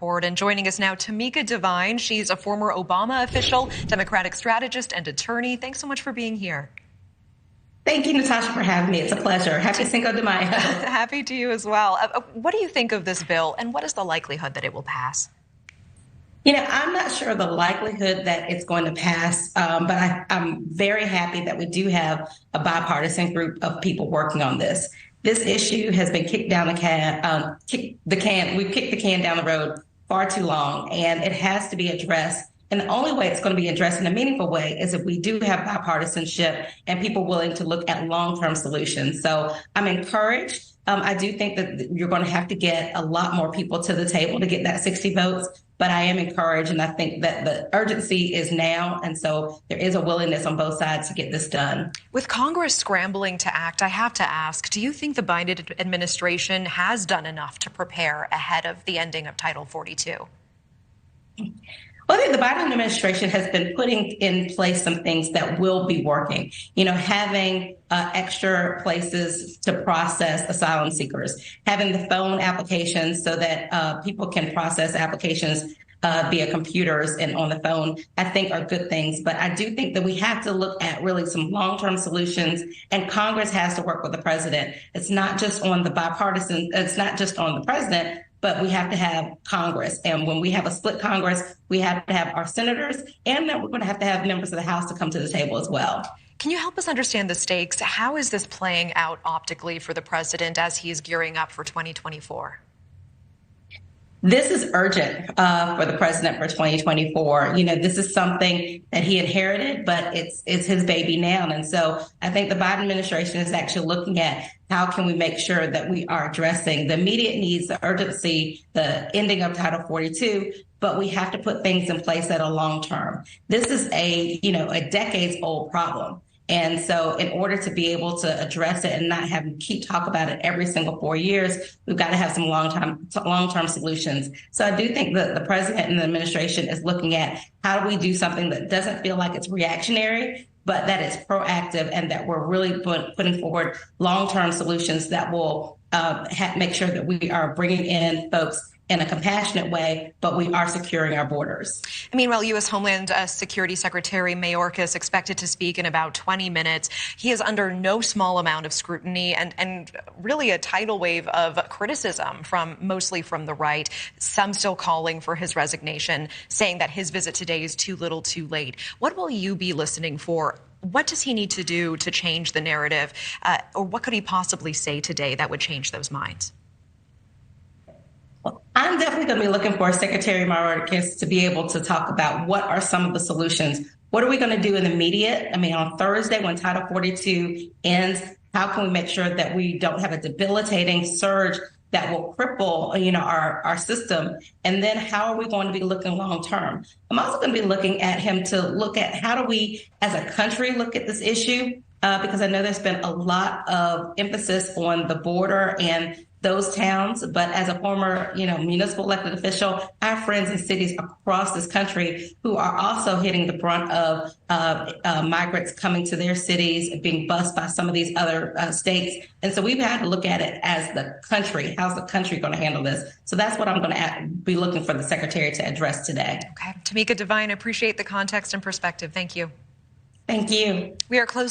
And joining us now, Tameika Devine. She's a former Obama official, Democratic strategist, and attorney. Thanks so much for being here. Thank you, Natasha, for having me. It's a pleasure. Happy Cinco de Mayo. Happy to you as well. What do you think of this bill, and what is the likelihood that it will pass? You know, I'm not sure the likelihood that it's going to pass, but I'm very happy that we do have a bipartisan group of people working on this. This issue has been kicked down We've kicked the can down the road far too long, and it has to be addressed. And the only way it's going to be addressed in a meaningful way is if we do have bipartisanship and people willing to look at long-term solutions. So I'm encouraged. I do think that you're going to have to get a lot more people to the table to get that 60 votes, but I am encouraged, and I think that the urgency is now, and so there is a willingness on both sides to get this done. With Congress scrambling to act, I have to ask, do you think the Biden administration has done enough to prepare ahead of the ending of Title 42? Well, I think the Biden administration has been putting in place some things that will be working. You know, having extra places to process asylum seekers, having the phone applications so that people can process applications via computers and on the phone, I think are good things. But I do think that we have to look at really some long-term solutions, and Congress has to work with the president. It's not just on the it's not just on the president, but we have to have Congress. And when we have a split Congress, we have to have our senators, and then we're going to have members of the House to come to the table as well. Can you help us understand the stakes? How is this playing out optically for the president as he's gearing up for 2024? This is urgent for the president for 2024. You know, this is something that he inherited, but it's his baby now. And so I think the Biden administration is actually looking at how can we make sure that we are addressing the immediate needs, the urgency, the ending of Title 42, but we have to put things in place that are long term. This is a decades old problem. And so in order to be able to address it and not have keep talk about it every single 4 years, we've got to have some long-term solutions. So I do think that the president and the administration is looking at how do we do something that doesn't feel like it's reactionary, but that it's proactive, and that we're really putting forward long-term solutions that will make sure that we are bringing in folks in a compassionate way, but we are securing our borders. Meanwhile, U.S. Homeland Security Secretary Mayorkas expected to speak in about 20 minutes. He is under no small amount of scrutiny and really a tidal wave of criticism mostly from the right, some still calling for his resignation, saying that his visit today is too little too late. What will you be listening for? What does he need to do to change the narrative? Or what could he possibly say today that would change those minds? I'm definitely going to be looking for Secretary Mayorkas to be able to talk about what are some of the solutions. What are we going to do in the immediate? I mean, on Thursday, when Title 42 ends, how can we make sure that we don't have a debilitating surge that will cripple, our system? And then how are we going to be looking long term? I'm also going to be looking at him to look at how do we, as a country, look at this issue, because I know there's been a lot of emphasis on the border and those towns. But as a former, municipal elected official, I have friends in cities across this country who are also hitting the brunt of migrants coming to their cities, being bused by some of these other states. And so we've had to look at it as the country. How's the country going to handle this? So that's what I'm going to be looking for the secretary to address today. Okay. Tameika Devine, appreciate the context and perspective. Thank you. Thank you. We are close.